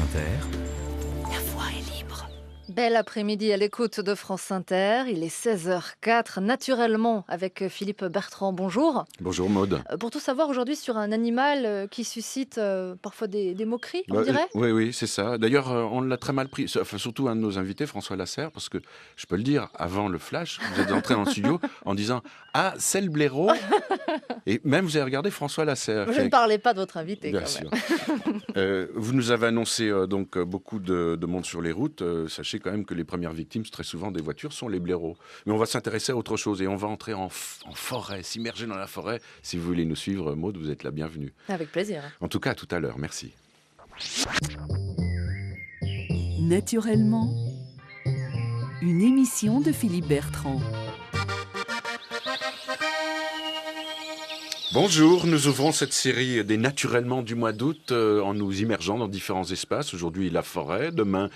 Inter. La voix est libre. Bel après-midi à l'écoute de France Inter. Il est 16h04, naturellement, avec Philippe Bertrand. Bonjour. Bonjour Maude. Pour tout savoir aujourd'hui sur un animal qui suscite parfois des moqueries, on dirait. Oui, c'est ça. D'ailleurs, on l'a très mal pris. Enfin, surtout un de nos invités, François Lasserre, parce que je peux le dire, avant le flash, vous êtes entré dans le studio en disant « Ah, c'est le blaireau !» Et même vous avez regardé François Lasserre. Je ne parlais pas de votre invité, Bien quand sûr. même. Vous nous avez annoncé donc beaucoup de monde sur les routes. Sachez quand même que les premières victimes, très souvent des voitures, sont les blaireaux. Mais on va s'intéresser à autre chose et on va entrer en forêt, s'immerger dans la forêt. Si vous voulez nous suivre, Maude, vous êtes la bienvenue. Avec plaisir. En tout cas, à tout à l'heure. Merci. Naturellement, une émission de Philippe Bertrand. Bonjour, nous ouvrons cette série des Naturellement du mois d'août en nous immergeant dans différents espaces. Aujourd'hui, la forêt, demain,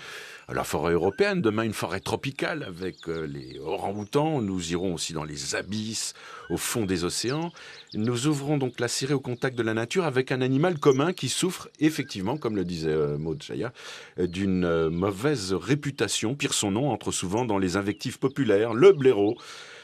la forêt européenne, demain, une forêt tropicale avec les orang-outans. Nous irons aussi dans les abysses, au fond des océans. Nous ouvrons donc la série au contact de la nature avec un animal commun qui souffre effectivement, comme le disait Maud Chaya, d'une mauvaise réputation. Pire son nom entre souvent dans les invectives populaires, le blaireau.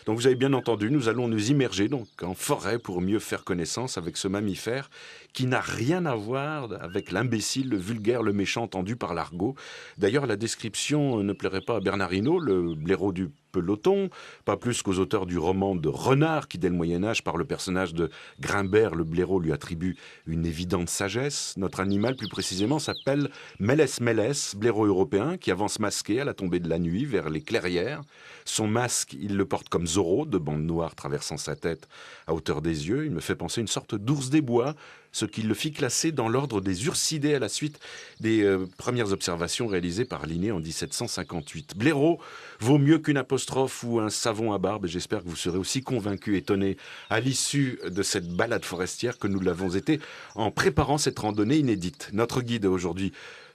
Donc vous avez bien entendu, nous allons nous immerger donc en forêt pour mieux faire connaissance avec ce mammifère qui n'a rien à voir avec l'imbécile, le vulgaire, le méchant entendu par l'argot. D'ailleurs, la description ne plairait pas à Bernard Hinault, le blaireau du peloton, pas plus qu'aux auteurs du roman de Renard qui, dès le Moyen-Âge, par le personnage de Grimbert, le blaireau lui attribue une évidente sagesse. Notre animal, plus précisément, s'appelle Mélès Mélès, blaireau européen qui avance masqué à la tombée de la nuit vers les clairières. Son masque, il le porte comme Zorro, de bandes noires traversant sa tête à hauteur des yeux. Il me fait penser à une sorte d'ours des bois, ce qui le fit classer dans l'ordre des ursidés à la suite des premières observations réalisées par Linné en 1758. Blaireau vaut mieux qu'une apostrophe ou un savon à barbe, et j'espère que vous serez aussi convaincus, étonnés, à l'issue de cette balade forestière que nous l'avons été en préparant cette randonnée inédite. Notre guide aujourd'hui,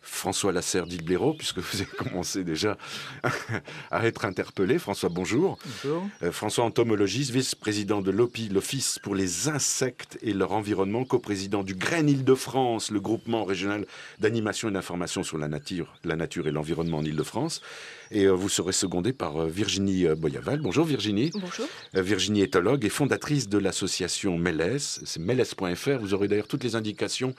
François Lasserre dit le blaireau, puisque vous avez commencé déjà à être interpellé. François, bonjour. Bonjour. François, entomologiste, vice-président de l'OPI, l'Office pour les insectes et leur environnement, coprésident du GREN Île-de-France, le groupement régional d'animation et d'information sur la nature et l'environnement en Île-de-France. Et vous serez secondé par Virginie Boyaval. Bonjour Virginie. Bonjour. Virginie est éthologue et fondatrice de l'association Mélès. C'est mélès.fr. Vous aurez d'ailleurs toutes les indications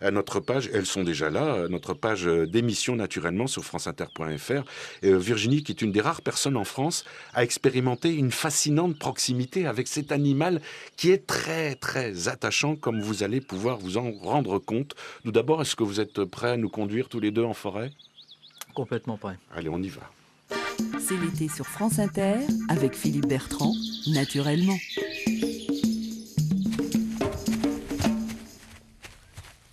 à notre page. Elles sont déjà là, à notre page d'émission naturellement sur franceinter.fr. Virginie, qui est une des rares personnes en France à expérimenter une fascinante proximité avec cet animal qui est très très attachant, comme vous allez pouvoir vous en rendre compte. Tout d'abord, est-ce que vous êtes prêts à nous conduire tous les deux en forêt ? Complètement prêt. Allez, on y va. C'est l'été sur France Inter avec Philippe Bertrand, naturellement.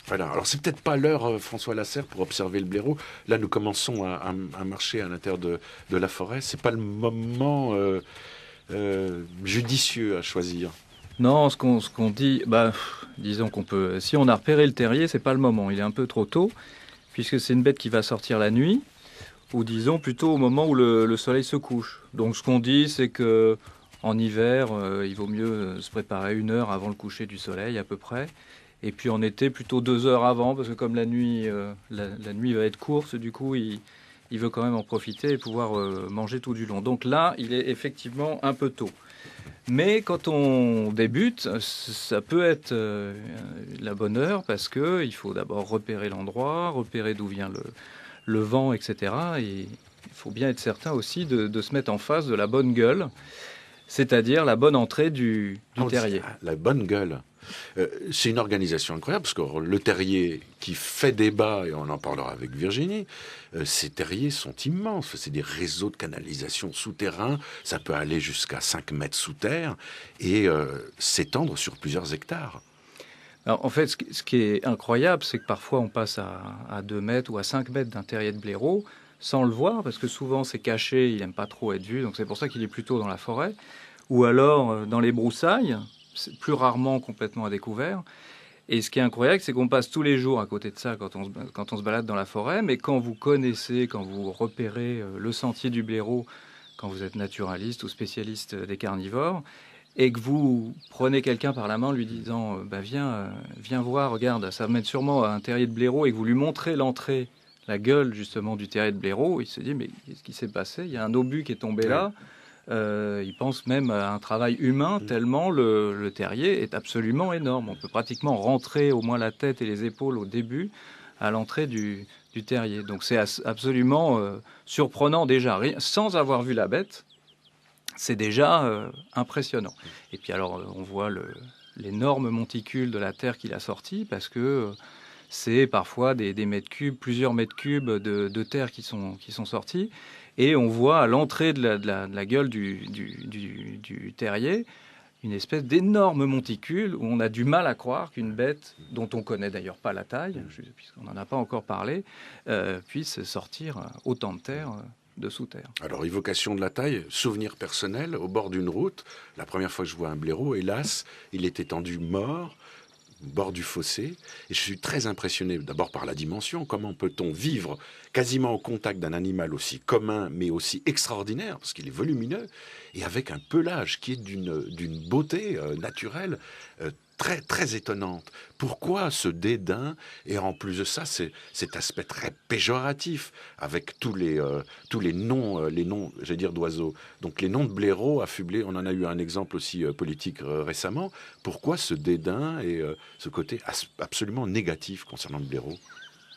Voilà, alors c'est peut-être pas l'heure, François Lasserre, pour observer le blaireau. Là, nous commençons à marcher à l'intérieur de la forêt. C'est pas le moment judicieux à choisir. Non, ce qu'on dit, disons qu'on peut. Si on a repéré le terrier, c'est pas le moment. Il est un peu trop tôt, puisque c'est une bête qui va sortir la nuit, ou disons plutôt au moment où le soleil se couche. Donc ce qu'on dit, c'est que en hiver, il vaut mieux se préparer 1 heure avant le coucher du soleil à peu près. Et puis en été, plutôt 2 heures avant, parce que comme la nuit, la nuit va être courte, du coup, il veut quand même en profiter et pouvoir manger tout du long. Donc là, il est effectivement un peu tôt. Mais quand on débute, ça peut être la bonne heure, parce qu'il faut d'abord repérer l'endroit, repérer d'où vient le vent, etc. Et il faut bien être certain aussi de se mettre en face de la bonne gueule, c'est-à-dire la bonne entrée du terrier. La bonne gueule. C'est une organisation incroyable, parce que le terrier qui fait débat, et on en parlera avec Virginie, ces terriers sont immenses. C'est des réseaux de canalisation souterrains, ça peut aller jusqu'à 5 mètres sous terre, et s'étendre sur plusieurs hectares. Alors, en fait, ce qui est incroyable, c'est que parfois on passe à 2 mètres ou à 5 mètres d'un terrier de blaireau sans le voir, parce que souvent c'est caché, il n'aime pas trop être vu, donc c'est pour ça qu'il est plutôt dans la forêt, ou alors dans les broussailles, c'est plus rarement complètement à découvert. Et ce qui est incroyable, c'est qu'on passe tous les jours à côté de ça quand on se balade dans la forêt, mais quand vous connaissez, quand vous repérez le sentier du blaireau, quand vous êtes naturaliste ou spécialiste des carnivores, et que vous prenez quelqu'un par la main en lui disant viens voir, regarde, ça va mettre sûrement à un terrier de blaireau, et que vous lui montrez l'entrée la gueule justement du terrier de blaireau. Il se dit mais qu'est-ce qui s'est passé? Il y a un obus qui est tombé là. Il pense même à un travail humain tellement le terrier est absolument énorme. On peut pratiquement rentrer au moins la tête et les épaules au début à l'entrée du terrier. Donc c'est absolument surprenant déjà, sans avoir vu la bête. C'est déjà impressionnant. Et puis alors, on voit l'énorme monticule de la terre qu'il a sorti, parce que c'est parfois des mètres cubes, plusieurs mètres cubes de terre qui sont sortis. Et on voit à l'entrée de la gueule du terrier une espèce d'énorme monticule où on a du mal à croire qu'une bête, dont on connaît d'ailleurs pas la taille, puisqu'on n'en a pas encore parlé, puisse sortir autant de terre de sous terre. Alors, évocation de la taille, souvenir personnel, au bord d'une route, la première fois que je vois un blaireau, hélas, il est étendu mort, au bord du fossé, et je suis très impressionné d'abord par la dimension. Comment peut-on vivre quasiment au contact d'un animal aussi commun, mais aussi extraordinaire, parce qu'il est volumineux, et avec un pelage qui est d'une beauté naturelle très, très étonnante. Pourquoi ce dédain? Et en plus de ça, c'est cet aspect très péjoratif, avec tous les noms, j'allais dire d'oiseaux. Donc les noms de blaireaux affublés, on en a eu un exemple aussi politique récemment. Pourquoi ce dédain et ce côté absolument négatif concernant le blaireau?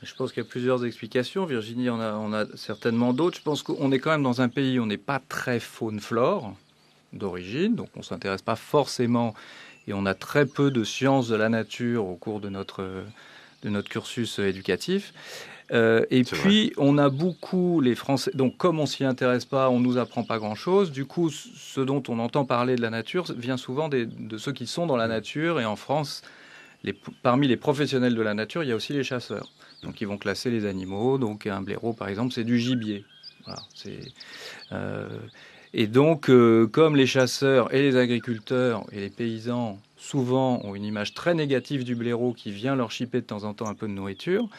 Je pense qu'il y a plusieurs explications. Virginie, on a certainement d'autres. Je pense qu'on est quand même dans un pays où on n'est pas très faune-flore d'origine, donc on ne s'intéresse pas forcément, et on a très peu de sciences de la nature au cours de notre cursus éducatif. Et puis, on a beaucoup, les Français, donc comme on s'y intéresse pas, on nous apprend pas grand-chose. Du coup, ce dont on entend parler de la nature vient souvent de ceux qui sont dans la nature. Et en France, parmi les professionnels de la nature, il y a aussi les chasseurs. Donc, ils vont classer les animaux. Donc, un blaireau, par exemple, c'est du gibier. Voilà, et donc, comme les chasseurs et les agriculteurs et les paysans, souvent, ont une image très négative du blaireau qui vient leur chipper de temps en temps un peu de nourriture,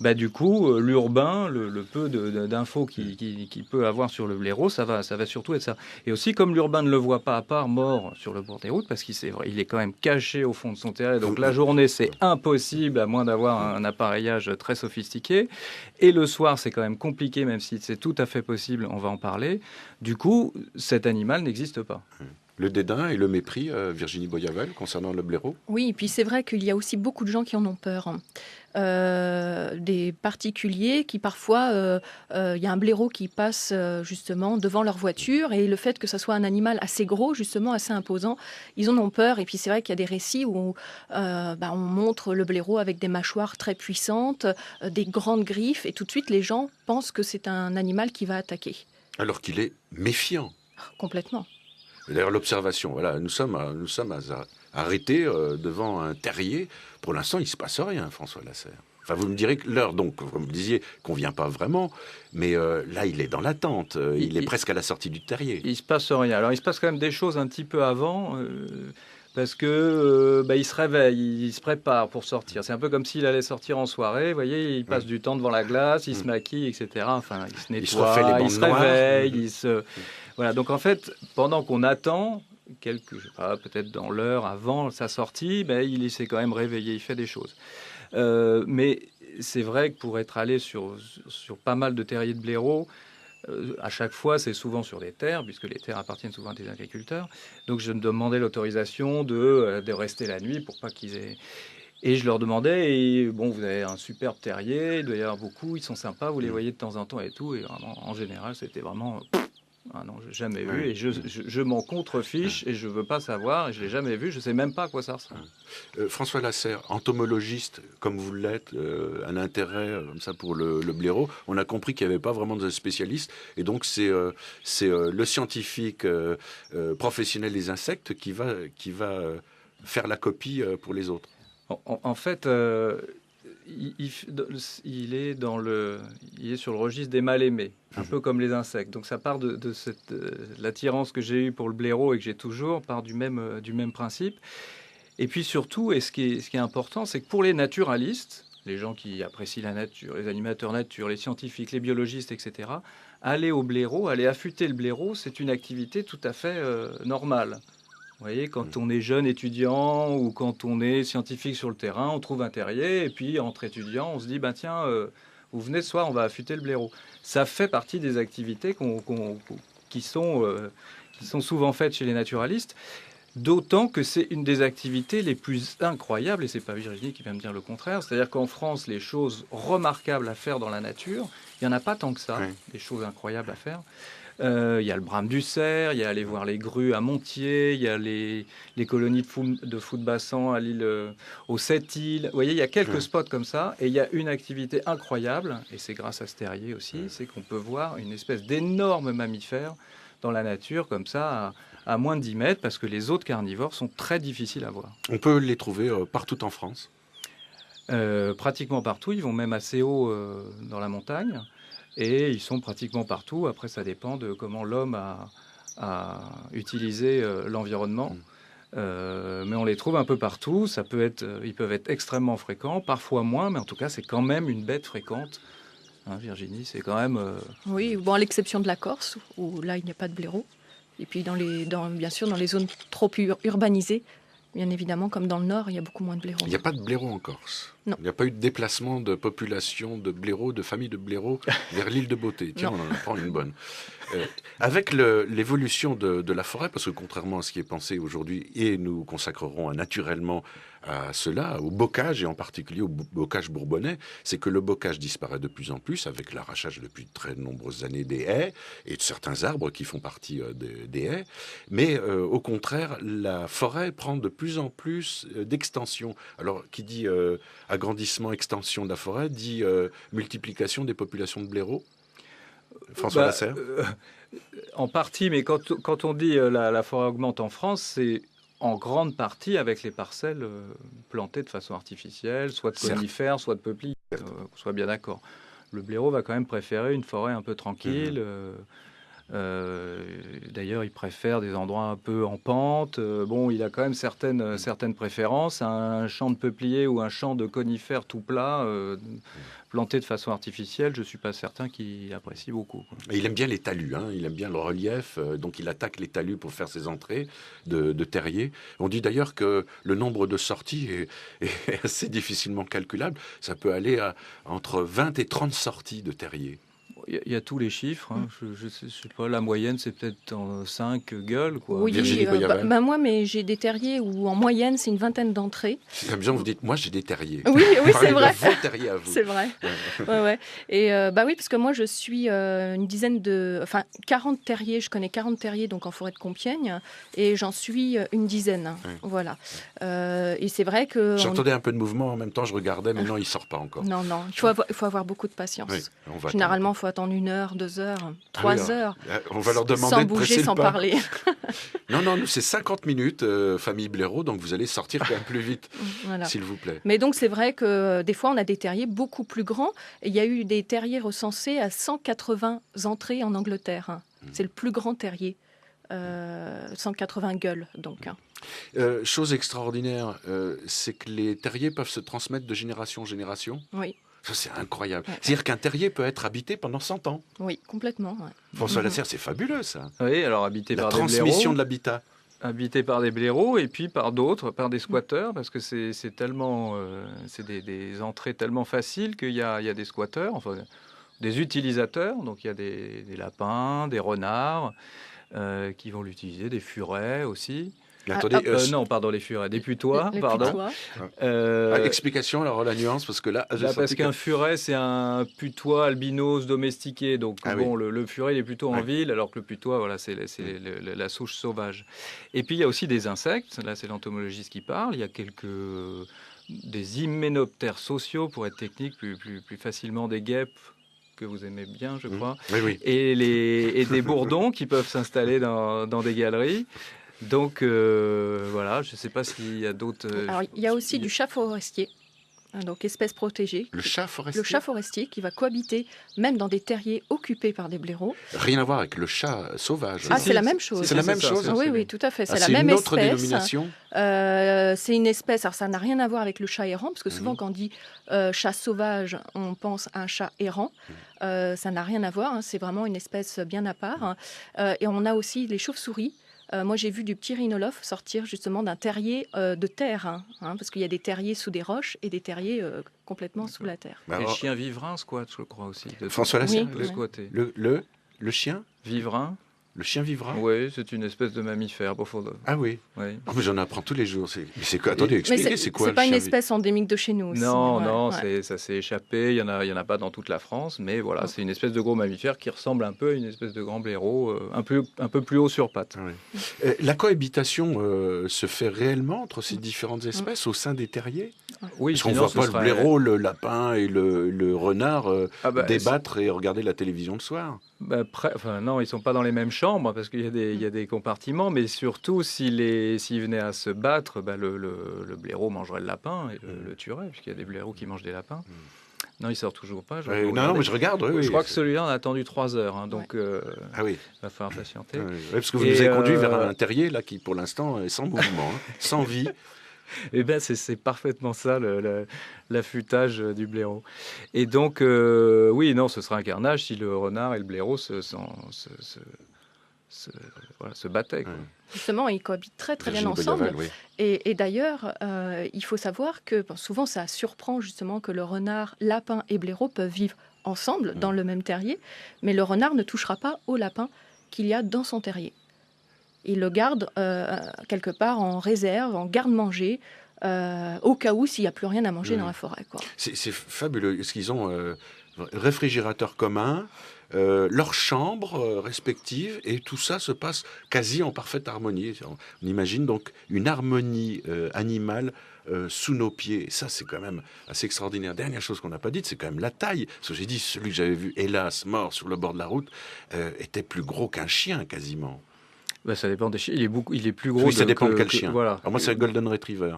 bah, du coup, l'urbain, le peu d'infos qu'il peut avoir sur le blaireau, ça va surtout être ça. Et aussi, comme l'urbain ne le voit pas à part mort sur le bord des routes, parce il est quand même caché au fond de son terrain, donc la journée, c'est impossible, à moins d'avoir un appareillage très sophistiqué. Et le soir, c'est quand même compliqué, même si c'est tout à fait possible, on va en parler. Du coup, cet animal n'existe pas. Le dédain et le mépris, Virginie Boyavel, concernant le blaireau? Oui, et puis c'est vrai qu'il y a aussi beaucoup de gens qui en ont peur. Des particuliers qui parfois, il y a un blaireau qui passe justement devant leur voiture, et le fait que ce soit un animal assez gros, justement assez imposant, ils en ont peur. Et puis c'est vrai qu'il y a des récits où on montre le blaireau avec des mâchoires très puissantes, des grandes griffes, et tout de suite les gens pensent que c'est un animal qui va attaquer. Alors qu'il est méfiant. Complètement. D'ailleurs, l'observation, voilà, nous sommes arrêtés devant un terrier. Pour l'instant, il ne se passe rien, François Lasserre. Enfin, vous me direz que l'heure, donc, comme vous disiez, convient pas vraiment, mais là, il est dans l'attente. Il est presque à la sortie du terrier. Il se passe rien. Alors, il se passe quand même des choses un petit peu avant, parce que il se réveille, il se prépare pour sortir. C'est un peu comme s'il allait sortir en soirée. Vous voyez, il passe du temps devant la glace, il se maquille, etc. Enfin, il se nettoie, il se réveille, Voilà. Donc, en fait, pendant qu'on attend, je sais pas, peut-être dans l'heure avant sa sortie, il s'est quand même réveillé, il fait des choses. Mais c'est vrai que pour être allé sur pas mal de terriers de blaireaux, à chaque fois, c'est souvent sur des terres, puisque les terres appartiennent souvent à des agriculteurs. Donc, je me demandais l'autorisation de rester la nuit pour pas qu'ils aient... Et je leur demandais, et bon, vous avez un superbe terrier, il doit y avoir beaucoup, ils sont sympas, vous les voyez de temps en temps et tout. Et vraiment, en général, c'était vraiment... Ah non, j'ai jamais vu, et je m'en contrefiche, et je veux pas savoir, et je l'ai jamais vu, je sais même pas à quoi ça ressemble. François Lasserre, entomologiste comme vous l'êtes, un intérêt comme ça pour le blaireau, on a compris qu'il n'y avait pas vraiment de spécialiste, et donc c'est le scientifique professionnel des insectes qui va faire la copie pour les autres. En fait, il est sur le registre des mal-aimés, un peu comme les insectes. Donc ça part de l'attirance que j'ai eue pour le blaireau et que j'ai toujours, part du même principe. Et puis surtout, et ce qui est important, c'est que pour les naturalistes, les gens qui apprécient la nature, les animateurs nature, les scientifiques, les biologistes, etc., aller au blaireau, aller affûter le blaireau, c'est une activité tout à fait normale. Vous voyez, quand on est jeune étudiant ou quand on est scientifique sur le terrain, on trouve un terrier, et puis entre étudiants, on se dit, tiens, vous venez ce soir, on va affûter le blaireau. Ça fait partie des activités qui sont souvent faites chez les naturalistes. D'autant que c'est une des activités les plus incroyables, et c'est pas Virginie qui va me dire le contraire. C'est-à-dire qu'en France, les choses remarquables à faire dans la nature, il n'y en a pas tant que ça, des choses incroyables à faire. Il y a le brame du cerf, il y a aller voir les grues à Montier, il y a les colonies de fous de bassin à l'île, aux Sept-Îles. Vous voyez, il y a quelques spots comme ça, et il y a une activité incroyable, et c'est grâce à ce terrier aussi, c'est qu'on peut voir une espèce d'énorme mammifère dans la nature, comme ça, à moins de 10 mètres, parce que les autres carnivores sont très difficiles à voir. On peut les trouver partout en France. Pratiquement partout, ils vont même assez haut dans la montagne, et ils sont pratiquement partout. Après, ça dépend de comment l'homme a utilisé l'environnement. Mais on les trouve un peu partout. Ils peuvent être extrêmement fréquents, parfois moins, mais en tout cas, c'est quand même une bête fréquente. Hein, Virginie, c'est quand même... Oui, bon, à l'exception de la Corse, où là, il n'y a pas de blaireau. Et puis, bien sûr, dans les zones trop urbanisées, bien évidemment, comme dans le Nord, il y a beaucoup moins de blaireaux. Il n'y a pas de blaireau en Corse. Non. Il n'y a pas eu de déplacement de population de blaireaux, de familles de blaireaux vers l'île de Beauté. Tiens, on en apprend une bonne. Avec l'évolution de la forêt, parce que contrairement à ce qui est pensé aujourd'hui, et nous consacrerons naturellement à cela, au bocage, et en particulier au bocage bourbonnais, c'est que le bocage disparaît de plus en plus avec l'arrachage depuis de très nombreuses années des haies et de certains arbres qui font partie des haies. Mais au contraire, la forêt prend de plus en plus d'extension. Alors, qui dit agrandissement, extension de la forêt, dit multiplication des populations de blaireaux. François Lasserre. En partie, mais quand on dit la forêt augmente en France, c'est en grande partie avec les parcelles plantées de façon artificielle, soit de conifères, soit de peupliers, qu'on soit bien d'accord. Le blaireau va quand même préférer une forêt un peu tranquille. D'ailleurs, il préfère des endroits un peu en pente. Bon, il a quand même certaines préférences. Un champ de peuplier ou un champ de conifères tout plat, planté de façon artificielle, je ne suis pas certain qu'il apprécie beaucoup. Et il aime bien les talus, hein. Il aime bien le relief, donc il attaque les talus pour faire ses entrées de terriers. On dit d'ailleurs que le nombre de sorties est assez difficilement calculable. Ça peut aller entre 20 et 30 sorties de terriers. Il y a tous les chiffres. Hein. Je sais pas, la moyenne, c'est peut-être 5 gueules. Quoi. Oui, moi, mais j'ai des terriers où en moyenne, c'est une vingtaine d'entrées. C'est amusant, vous dites, moi, j'ai des terriers. Oui, c'est vrai. Vos terriers à vous. C'est vrai. Ouais. Et oui, parce que moi, je suis une dizaine 40 terriers. Je connais 40 terriers donc en forêt de Compiègne. Et j'en suis une dizaine. Oui. Voilà. Et c'est vrai que... J'entendais un peu de mouvement en même temps, je regardais, mais non, il ne sort pas encore. Non. Il faut avoir beaucoup de patience. Oui, généralement, il faut attendre 1 heure, 2 heures, 3 heures. On va leur demander sans de presser bouger, sans le pas. parler. Non, nous, c'est 50 minutes, famille blaireau, donc vous allez sortir quand même plus vite, voilà. S'il vous plaît. Mais donc, c'est vrai que des fois, on a des terriers beaucoup plus grands. Et il y a eu des terriers recensés à 180 entrées en Angleterre. C'est le plus grand terrier. 180 gueules, donc. Chose extraordinaire, c'est que les terriers peuvent se transmettre de génération en génération. Oui. Ça, c'est incroyable. Ouais. C'est-à-dire qu'un terrier peut être habité pendant 100 ans. Oui, complètement. Ouais. François Lasserre, c'est fabuleux, ça. Oui, alors habité par des blaireaux. La transmission de l'habitat. Habité par des blaireaux et puis par d'autres, par des squatteurs, parce que c'est tellement... c'est des entrées tellement faciles qu'il y a des squatteurs, enfin des utilisateurs. Donc il y a des lapins, des renards qui vont l'utiliser, des furets aussi. Attendez, non, pardon, les furets, des putois, pardon. Explication, alors la nuance, parce que là parce qu'un furet, c'est un putois albinos domestiqué, donc le furet, il est plutôt en ville, alors que le putois, voilà, c'est la souche sauvage. Et puis il y a aussi des insectes, là c'est l'entomologiste qui parle, il y a des hyménoptères sociaux, pour être technique, plus facilement des guêpes, que vous aimez bien, je crois, et des bourdons qui peuvent s'installer dans des galeries. Donc voilà, je ne sais pas s'il y a d'autres... Alors, il y a aussi du chat forestier, donc espèce protégée. Le chat forestier ? Le chat forestier qui va cohabiter même dans des terriers occupés par des blaireaux. Rien à voir avec le chat sauvage. C'est la même chose. C'est la même chose. Oui, tout à fait. C'est la même espèce. C'est une autre dénomination. C'est une espèce, alors ça n'a rien à voir avec le chat errant, parce que souvent quand on dit chat sauvage, on pense à un chat errant. Ça n'a rien à voir, c'est vraiment une espèce bien à part. Et on a aussi les chauves-souris. Moi, j'ai vu du petit rhinolophe sortir justement d'un terrier de terre, parce qu'il y a des terriers sous des roches et des terriers complètement sous la terre. Les chiens vivrains squattent, je crois aussi. François Lasserre, Oui. squatter. Le chien Vivrain. Le chien vivra. Oui, c'est une espèce de mammifère. Ah oui. Oui. Oh, mais j'en apprends tous les jours. Mais c'est quoi? Attendez, expliquez, c'est quoi C'est le pas une chien espèce endémique de chez nous aussi. Non, Ouais. ça s'est échappé. Il y en a pas dans toute la France, mais voilà, c'est une espèce de gros mammifère qui ressemble un peu à une espèce de grand blaireau, un peu plus haut sur pattes. Ah oui. La cohabitation se fait réellement entre ces différentes espèces au sein des terriers? Oui, parce qu'on ne voit pas le blaireau, le lapin et le renard débattre et regarder la télévision le soir. Non, ils sont pas dans les mêmes chambres parce qu'il y a des compartiments, mais surtout s'ils venaient à se battre, le blaireau mangerait le lapin et le tuerait, puisqu'il y a des blaireaux qui mangent des lapins. Non, il sort toujours pas. Non, mais je regarde. Oui, je crois que celui-là, on a attendu 3 heures, donc ah oui. il va falloir patienter. Oui, parce que vous nous avez conduit vers un terrier là qui, pour l'instant, est sans mouvement, sans vie. Eh bien, c'est parfaitement ça, l'affûtage du blaireau. Et donc, oui, non, ce sera un carnage si le renard et le blaireau se battaient. Quoi. Justement, ils cohabitent très bien ensemble. Oui. Et d'ailleurs, il faut savoir que souvent, ça surprend justement que le renard, lapin et blaireau peuvent vivre ensemble dans le même terrier, mais le renard ne touchera pas au lapin qu'il y a dans son terrier. Il le garde quelque part en réserve, en garde-manger, au cas où s'il n'y a plus rien à manger dans la forêt. Quoi. C'est fabuleux. Est-ce qu'ils ont réfrigérateur commun, leurs chambres respectives, et tout ça se passe quasi en parfaite harmonie. On imagine donc une harmonie animale sous nos pieds. Et ça, c'est quand même assez extraordinaire. Dernière chose qu'on n'a pas dite, c'est quand même la taille. Parce que j'ai dit, celui que j'avais vu, hélas, mort sur le bord de la route, était plus gros qu'un chien, quasiment. Ça dépend des chiens. Il est plus gros. Oui, ça dépend de quel chien. Voilà. Alors moi, c'est un Golden Retriever,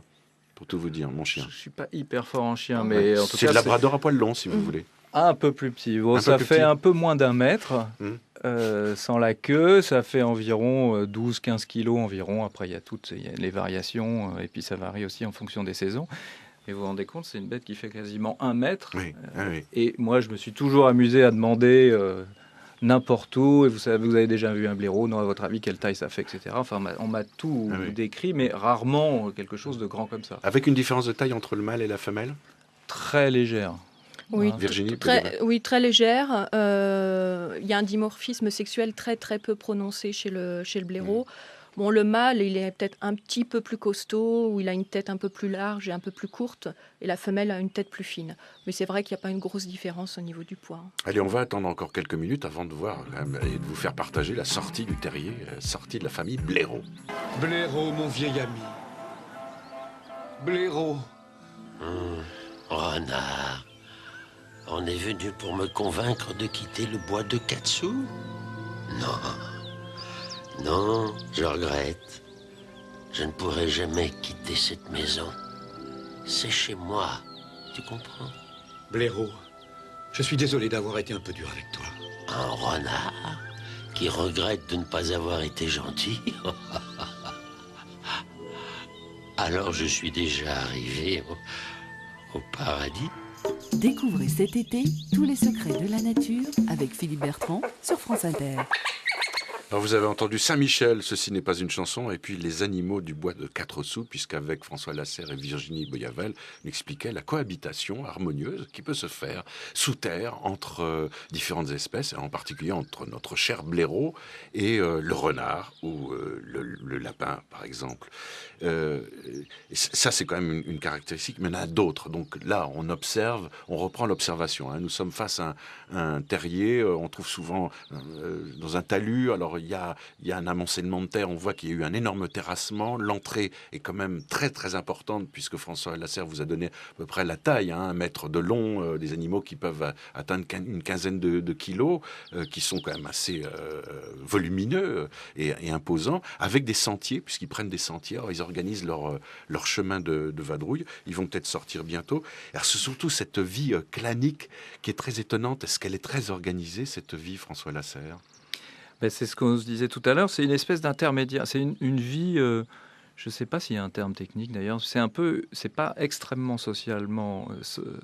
pour tout vous dire, mon chien. Je suis pas hyper fort en chien, mais en tout cas... C'est le labrador à poil long, si vous voulez. Un peu plus petit. Bon, ça fait un peu moins d'1 mètre. Sans la queue, ça fait environ 12-15 kilos environ. Après, il y a les variations, et puis ça varie aussi en fonction des saisons. Et vous vous rendez compte, c'est une bête qui fait quasiment 1 mètre. Oui. Et moi, je me suis toujours amusé à demander... n'importe où, et vous avez déjà vu un blaireau, non, à votre avis, quelle taille ça fait, etc. Enfin, on m'a tout décrit, mais rarement quelque chose de grand comme ça. Avec une différence de taille entre le mâle et la femelle? Très légère. Oui, Virginie, très légère. Il y a un dimorphisme sexuel très peu prononcé chez le blaireau. Bon, le mâle, il est peut-être un petit peu plus costaud, ou il a une tête un peu plus large et un peu plus courte, et la femelle a une tête plus fine. Mais c'est vrai qu'il n'y a pas une grosse différence au niveau du poids. Allez, on va attendre encore quelques minutes avant de voir et de vous faire partager la sortie du terrier, la sortie de la famille Blaireau. Blaireau, mon vieil ami. Blaireau. Renard, on est venu pour me convaincre de quitter le bois de Katsu? Non, je regrette. Je ne pourrai jamais quitter cette maison. C'est chez moi, tu comprends? Blaireau, je suis désolé d'avoir été un peu dur avec toi. Un renard qui regrette de ne pas avoir été gentil? Alors je suis déjà arrivé au paradis. Découvrez cet été tous les secrets de la nature avec Philippe Bertrand sur France Inter. Alors vous avez entendu Saint-Michel, ceci n'est pas une chanson, et puis les animaux du bois de 4 sous, puisqu'avec François Lasserre et Virginie Boyavel, on expliquait la cohabitation harmonieuse qui peut se faire sous terre entre différentes espèces, et en particulier entre notre cher blaireau et le renard ou le lapin, par exemple. Ça, c'est quand même une caractéristique, mais il y en a d'autres. Donc là, on observe, on reprend l'observation. Nous sommes face à un terrier, on trouve souvent dans un talus, alors il y a un amoncellement de terre, on voit qu'il y a eu un énorme terrassement, l'entrée est quand même très importante, puisque François Lasserre vous a donné à peu près la taille, 1 mètre de long, des animaux qui peuvent atteindre une quinzaine de kilos, qui sont quand même assez volumineux et imposants, avec des sentiers, puisqu'ils prennent des sentiers, alors ils organisent leur chemin de vadrouille, ils vont peut-être sortir bientôt. Alors c'est surtout cette vie clanique qui est très étonnante. Est-ce qu'elle est très organisée, cette vie, François Lasserre? C'est ce qu'on se disait tout à l'heure, c'est une espèce d'intermédiaire, c'est une vie, je ne sais pas s'il y a un terme technique d'ailleurs, c'est pas extrêmement socialement,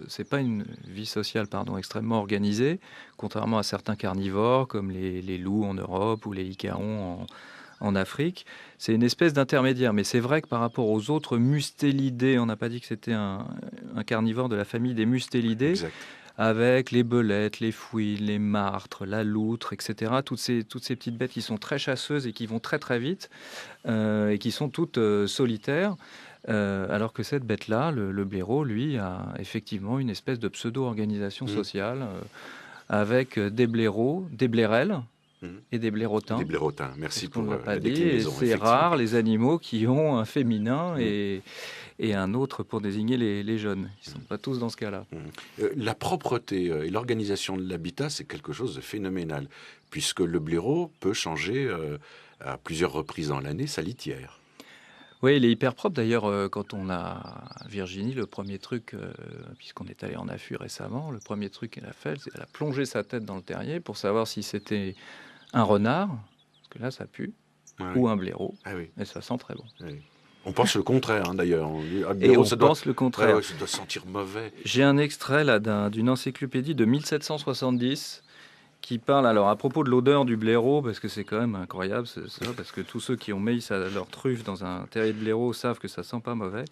c'est pas une vie sociale, extrêmement organisée, contrairement à certains carnivores comme les loups en Europe ou les lycaons en Afrique. C'est une espèce d'intermédiaire, mais c'est vrai que par rapport aux autres mustélidés, on n'a pas dit que c'était un carnivore de la famille des mustélidés, Exact. avec les belettes, les fouines, les martres, la loutre, etc. Toutes ces petites bêtes qui sont très chasseuses et qui vont très très vite et qui sont toutes solitaires. Alors que cette bête-là, le blaireau, lui, a effectivement une espèce de pseudo-organisation sociale avec des blaireaux, des blairelles et des blairotins. Des blairotins, merci Parce qu'on pour ne l'a pas la dit, et déclinaison. c'est effectivement. rare les animaux qui ont un féminin et un autre pour désigner les jeunes. Ils ne sont pas tous dans ce cas-là. La propreté et l'organisation de l'habitat, c'est quelque chose de phénoménal, puisque le blaireau peut changer à plusieurs reprises dans l'année sa litière. Oui, il est hyper propre. D'ailleurs, quand on a Virginie, le premier truc, puisqu'on est allé en affût récemment, le premier truc qu'elle a fait, c'est qu'elle a plongé sa tête dans le terrier pour savoir si c'était un renard, parce que là, ça pue, ou un blaireau. Ah oui. Et ça sent très bon. Ah oui. On pense le contraire, d'ailleurs. Et on pense le contraire. Ouais, ça doit sentir mauvais. J'ai un extrait là d'une encyclopédie de 1770 qui parle alors à propos de l'odeur du blaireau, parce que c'est quand même incroyable, c'est ça, parce que tous ceux qui ont mis leur truffe dans un terrier de blaireau savent que ça sent pas mauvais.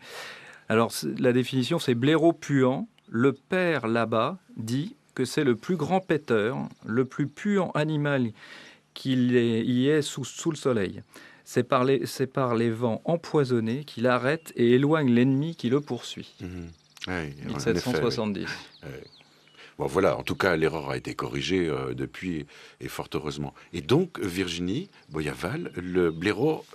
Alors la définition, c'est blaireau puant. Le père là-bas dit que c'est le plus grand péteur, le plus puant animal qu'il y ait sous le soleil. C'est par les vents empoisonnés qu'il arrête et éloigne l'ennemi qui le poursuit. Oui, 1770. Bon, voilà, en tout cas, l'erreur a été corrigée depuis, et fort heureusement. Et donc, Virginie Boyaval, le blaireau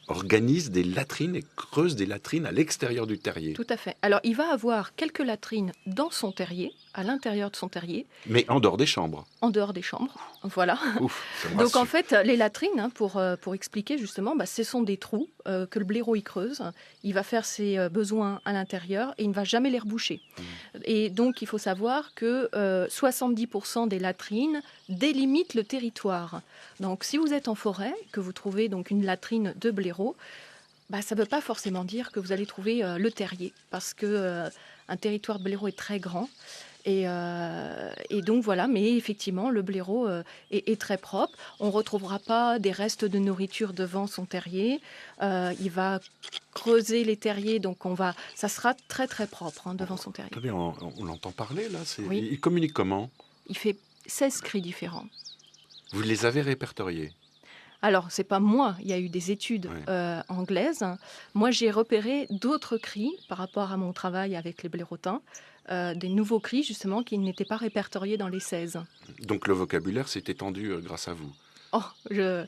organise des latrines et creuse des latrines à l'extérieur du terrier. Tout à fait. Alors, il va avoir quelques latrines dans son terrier, à l'intérieur de son terrier, Mais en dehors des chambres. en dehors des chambres. Voilà. Ouf, ça me Donc en rassure. fait, les latrines, pour expliquer justement, ce sont des trous que le blaireau y creuse. Il va faire ses besoins à l'intérieur et il ne va jamais les reboucher. Et donc il faut savoir que 70% des latrines délimitent le territoire. Donc si vous êtes en forêt, que vous trouvez donc une latrine de blaireau, ça ne veut pas forcément dire que vous allez trouver le terrier, parce que un territoire de blaireau est très grand. Et donc voilà, mais effectivement, le blaireau est très propre. On ne retrouvera pas des restes de nourriture devant son terrier. Il va creuser les terriers, donc ça sera très très propre devant son terrier. Attendez, on l'entend parler là. Oui. Il communique comment? Il fait 16 cris différents. Vous les avez répertoriés? Alors, c'est pas moi, il y a eu des études anglaises. Moi, j'ai repéré d'autres cris par rapport à mon travail avec les blairotins, des nouveaux cris justement qui n'étaient pas répertoriés dans les 16. Donc le vocabulaire s'est étendu grâce à vous. Oh,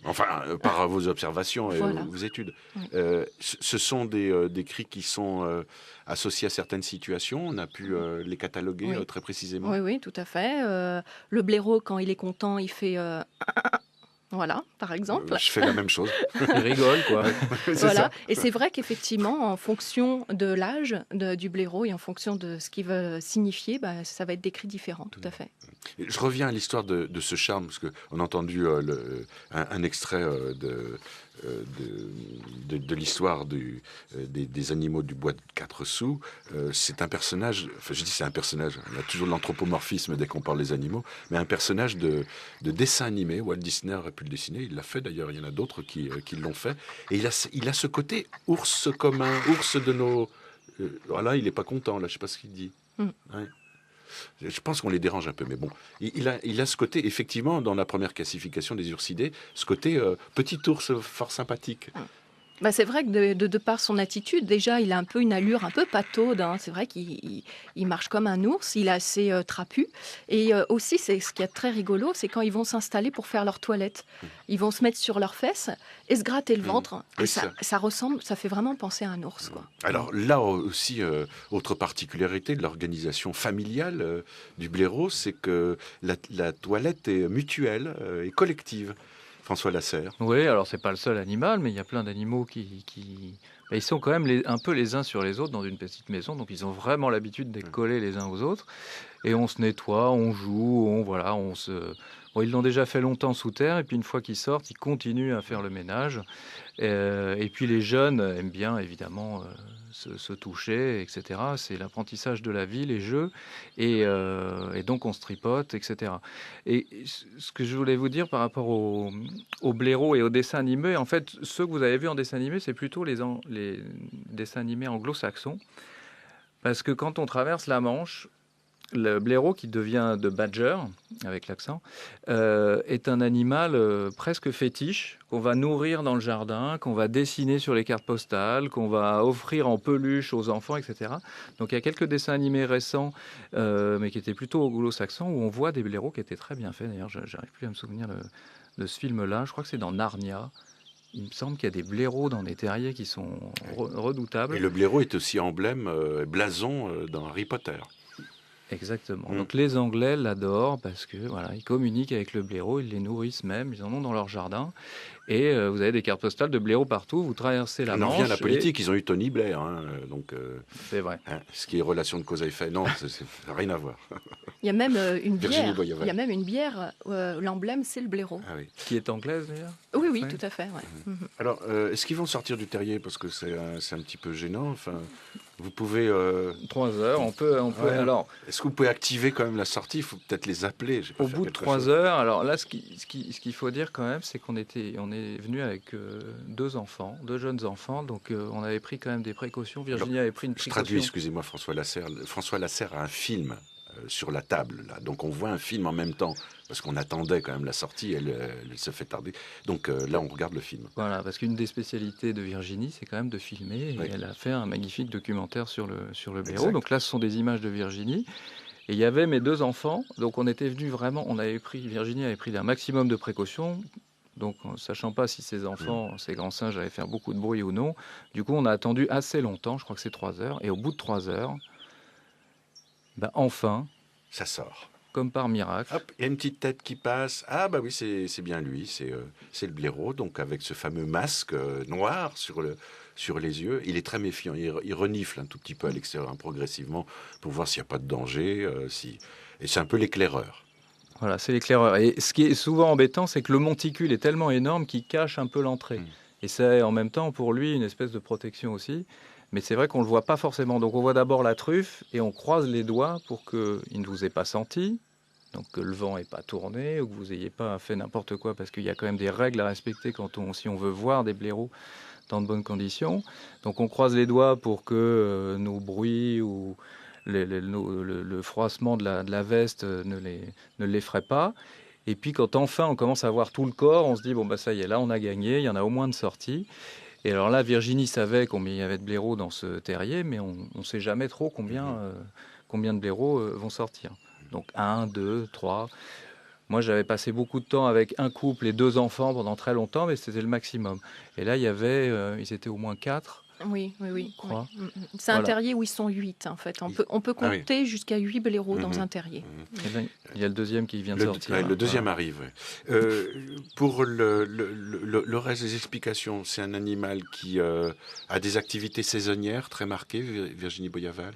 Enfin, par vos observations et Voilà. vos études. Oui. Ce sont des cris qui sont associés à certaines situations. On a pu les cataloguer Oui. très précisément. Oui, tout à fait. Le blaireau, quand il est content, il fait... Voilà, par exemple. Je fais la même chose. Il rigole, quoi. C'est Voilà. ça. Et c'est vrai qu'effectivement, en fonction de l'âge du blaireau et en fonction de ce qu'il veut signifier, ça va être des cris différents, tout à fait. Je reviens à l'histoire de ce charme, parce qu'on a entendu un extrait de l'histoire des animaux du bois de 4 sous. C'est un personnage, enfin je dis c'est un personnage, on a toujours l'anthropomorphisme dès qu'on parle des animaux, mais un personnage de dessin animé. Walt Disney aurait pu le dessiner, il l'a fait d'ailleurs, il y en a d'autres qui l'ont fait. Et il a ce côté ours commun, ours de nos... voilà, il n'est pas content, là, je ne sais pas ce qu'il dit. Ouais. Je pense qu'on les dérange un peu, mais bon. Il a ce côté, effectivement, dans la première classification des ursidés, ce côté petit ours fort sympathique. C'est vrai que de par son attitude, déjà, il a un peu une allure un peu pataude. C'est vrai qu'il marche comme un ours, il est assez trapu. Et aussi, c'est ce qui est très rigolo, c'est quand ils vont s'installer pour faire leur toilette. Ils vont se mettre sur leurs fesses et se gratter le ventre. Oui, Et ça ressemble, ça fait vraiment penser à un ours, quoi. Alors là aussi, autre particularité de l'organisation familiale du blaireau, c'est que la toilette est mutuelle et collective. François Lasserre. Oui, alors c'est pas le seul animal, mais il y a plein d'animaux qui ils sont quand même un peu les uns sur les autres dans une petite maison, donc ils ont vraiment l'habitude d'être collés les uns aux autres. Et on se nettoie, on joue, Bon, ils l'ont déjà fait longtemps sous terre, et puis une fois qu'ils sortent, ils continuent à faire le ménage. Et puis les jeunes aiment bien, évidemment, se toucher, etc. C'est l'apprentissage de la vie, les jeux, et donc on se tripote, etc. Et ce que je voulais vous dire par rapport au blaireau et au dessin animé, en fait, ceux que vous avez vus en dessin animé, c'est plutôt les dessins animés anglo-saxons, parce que quand on traverse la Manche, le blaireau, qui devient de badger, avec l'accent, est un animal presque fétiche, qu'on va nourrir dans le jardin, qu'on va dessiner sur les cartes postales, qu'on va offrir en peluche aux enfants, etc. Donc il y a quelques dessins animés récents, mais qui étaient plutôt anglo-saxons, où on voit des blaireaux qui étaient très bien faits. D'ailleurs, je n'arrive plus à me souvenir de ce film-là. Je crois que c'est dans Narnia. Il me semble qu'il y a des blaireaux dans des terriers qui sont redoutables. Et le blaireau est aussi emblème, blason dans Harry Potter. Exactement. Donc les Anglais l'adorent parce que voilà, ils communiquent avec le blaireau, ils les nourrissent même, ils en ont dans leur jardin. Et vous avez des cartes postales de blaireaux partout. Vous traversez la Manche. On revient à la politique. Ils ont eu Tony Blair, donc. C'est vrai. Ce qui est relation de cause à effet, non, ça n'a rien à voir. Il y a même une bière. Boyaval. Il y a même une bière. L'emblème, c'est le blaireau. Ah oui. Qui est anglaise d'ailleurs. Oui, Ouais. tout à fait. Ouais. Alors, est-ce qu'ils vont sortir du terrier parce que c'est un petit peu gênant. Enfin, vous pouvez. 3 heures, on peut. Ouais. Alors, est-ce que vous pouvez activer quand même la sortie? Il faut peut-être les appeler. au bout de 3 heures, alors là, ce qu'il faut dire quand même, c'est qu'on est venu avec 2 jeunes enfants, donc on avait pris quand même des précautions. Virginie avait pris une Je précaution. traduis, excusez-moi, François Lasserre. François Lasserre a un film sur la table, là. Donc on voit un film en même temps, parce qu'on attendait quand même la sortie, elle se fait tarder. Donc là, on regarde le film. Voilà, parce qu'une des spécialités de Virginie, c'est quand même de filmer, et Oui. elle a fait un magnifique documentaire sur le blaireau. Exact. Donc là, ce sont des images de Virginie. Et il y avait mes 2 enfants, donc on était venus vraiment, Virginie avait pris un maximum de précautions, donc sachant pas si ces enfants, ces grands singes allaient faire beaucoup de bruit ou non. Du coup, on a attendu assez longtemps, je crois que c'est 3 heures, et au bout de 3 heures, enfin, Ça sort. comme par miracle, Hop, il y a une petite tête qui passe. Ah bah oui, c'est bien lui, c'est le blaireau, donc avec ce fameux masque noir sur les yeux. Il est très méfiant, il renifle un tout petit peu à l'extérieur, progressivement, pour voir s'il n'y a pas de danger. Et c'est un peu l'éclaireur. voilà, c'est l'éclaireur. Et ce qui est souvent embêtant, c'est que le monticule est tellement énorme qu'il cache un peu l'entrée. Et c'est en même temps pour lui une espèce de protection aussi. Mais c'est vrai qu'on ne le voit pas forcément. Donc on voit d'abord la truffe et on croise les doigts pour qu'il ne vous ait pas senti, donc que le vent n'ait pas tourné ou que vous n'ayez pas fait n'importe quoi, parce qu'il y a quand même des règles à respecter si on veut voir des blaireaux dans de bonnes conditions. Donc on croise les doigts pour que nos bruits ou le froissement de la veste ne l'effraie pas. Et puis quand enfin on commence à voir tout le corps, on se dit bon bah ça y est, là on a gagné, il y en a au moins de sorties. Et alors là, Virginie savait combien il y avait de blaireaux dans ce terrier, mais on ne sait jamais trop combien de blaireaux vont sortir. Donc 1, 2, 3. Moi, j'avais passé beaucoup de temps avec un couple et 2 enfants pendant très longtemps, mais c'était le maximum. Et là, ils étaient au moins 4. Oui. crois. Oui. C'est un Voilà. terrier où ils sont 8, en fait. On peut Ah oui. compter jusqu'à 8 blaireaux dans un terrier. Et là, il y a le deuxième qui vient de sortir. Le deuxième Voilà. arrive. Ouais. Pour le reste des explications, c'est un animal qui a des activités saisonnières très marquées, Virginie Boyaval.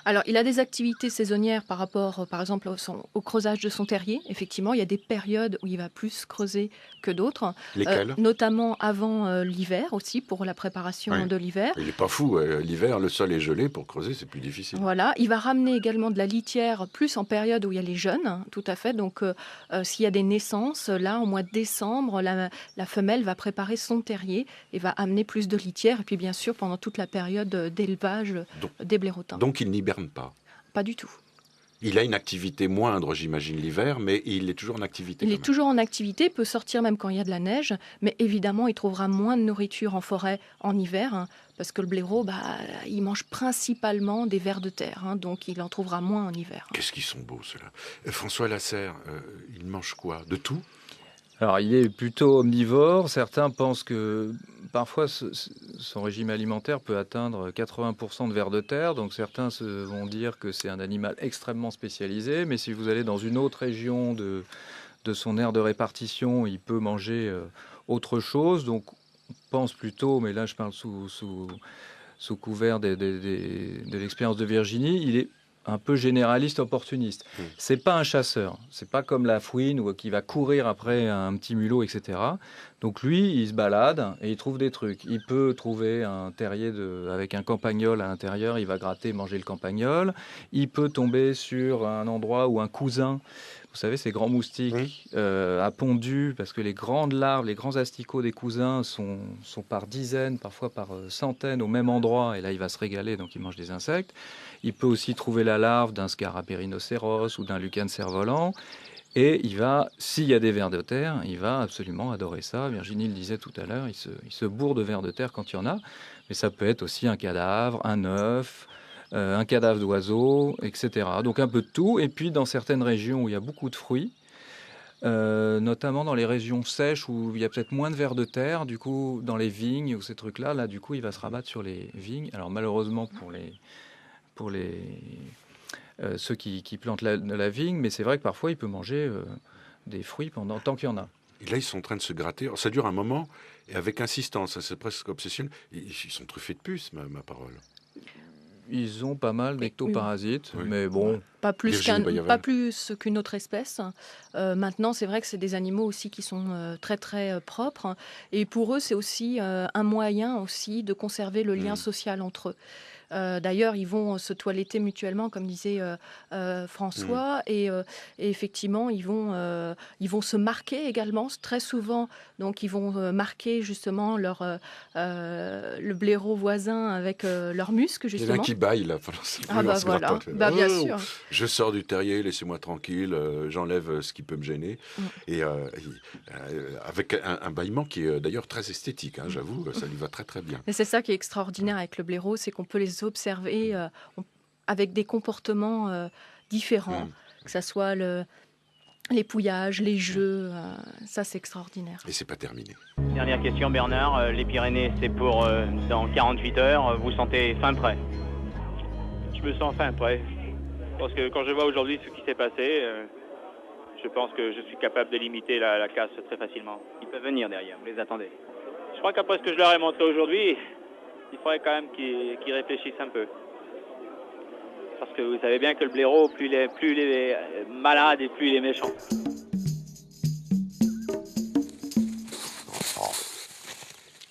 Alors, il a des activités saisonnières par rapport, par exemple, au creusage de son terrier. Effectivement, il y a des périodes où il va plus creuser que d'autres. Lesquelles Notamment avant l'hiver aussi, pour la préparation Oui. de l'hiver. Il n'est pas fou. L'hiver, le sol est gelé. Pour creuser, c'est plus difficile. Voilà, il va ramener également de la litière plus en période où il y a les jeunes, tout à fait. Donc, s'il y a des naissances, là, au mois de décembre, la femelle va préparer son terrier et va amener plus de litière. Et puis, bien sûr, pendant toute la période d'élevage des blaireautins. Donc, il n'hiberne pas. Pas du tout. Il a une activité moindre, j'imagine, l'hiver, mais il est toujours en activité. Il est quand même. toujours en activité, peut sortir même quand il y a de la neige, mais évidemment, il trouvera moins de nourriture en forêt en hiver, parce que le blaireau, il mange principalement des vers de terre, donc il en trouvera moins en hiver. Qu'est-ce qu'ils sont beaux, ceux-là. François Lasserre, il mange quoi? De tout? Alors, il est plutôt omnivore. Certains pensent que parfois son régime alimentaire peut atteindre 80% de vers de terre. Donc, certains vont dire que c'est un animal extrêmement spécialisé. Mais si vous allez dans une autre région de son aire de répartition, il peut manger autre chose. Donc, on pense plutôt, mais là, je parle sous couvert de l'expérience de Virginie, il est un peu généraliste, opportuniste. C'est pas un chasseur. C'est pas comme la fouine qui va courir après un petit mulot, etc. Donc lui, il se balade et il trouve des trucs. Il peut trouver un terrier avec un campagnol à l'intérieur, il va gratter, manger le campagnol. Il peut tomber sur un endroit où un cousin, vous savez, ces grands moustiques, a pondu, parce que les grandes larves, les grands asticots des cousins sont par dizaines, parfois par centaines au même endroit, et là il va se régaler, donc il mange des insectes. Il peut aussi trouver la larve d'un scarabée-rhinocéros ou d'un lucane cerf-volant. Et il va, s'il y a des vers de terre, il va absolument adorer ça. Virginie le disait tout à l'heure, il se bourre de vers de terre quand il y en a. Mais ça peut être aussi un cadavre, un œuf, un cadavre d'oiseau, etc. Donc un peu de tout. Et puis dans certaines régions où il y a beaucoup de fruits, notamment dans les régions sèches où il y a peut-être moins de vers de terre, du coup dans les vignes ou ces trucs-là, là du coup il va se rabattre sur les vignes. Alors malheureusement pour ceux qui plantent la vigne, mais c'est vrai que parfois il peut manger des fruits tant qu'il y en a. Et là, ils sont en train de se gratter. Alors, ça dure un moment, et avec insistance, c'est presque obsessionnel. Ils sont truffés de puces, ma parole. Ils ont pas mal d'ectoparasites, mais bon... Pas plus qu'une autre espèce. Maintenant, c'est vrai que c'est des animaux aussi qui sont très, très propres. Et pour eux, c'est aussi un moyen aussi de conserver le lien social entre eux. D'ailleurs, ils vont se toiletter mutuellement, comme disait François, et effectivement, ils vont se marquer également très souvent. Donc, ils vont marquer justement le blaireau voisin avec leurs muscles, justement. Il y en a qui baille là. Voilà, bien sûr. Je sors du terrier, laissez-moi tranquille, j'enlève ce qui peut me gêner. Et avec un bâillement qui est d'ailleurs très esthétique, hein, j'avoue, ça lui va très très bien. Et c'est ça qui est extraordinaire avec le blaireau, c'est qu'on peut les observer avec des comportements différents, que ce soit les pouillages, les jeux, ça c'est extraordinaire. Et c'est pas terminé. Dernière question Bernard, les Pyrénées c'est pour dans 48 heures, vous sentez fin prêt? Je me sens fin prêt, parce que quand je vois aujourd'hui ce qui s'est passé, je pense que je suis capable de limiter la casse très facilement. Ils peuvent venir derrière, vous les attendez? Je crois qu'après ce que je leur ai montré aujourd'hui, il faudrait quand même qu'ils réfléchissent un peu. Parce que vous savez bien que le blaireau, plus il est malade et plus il est méchant.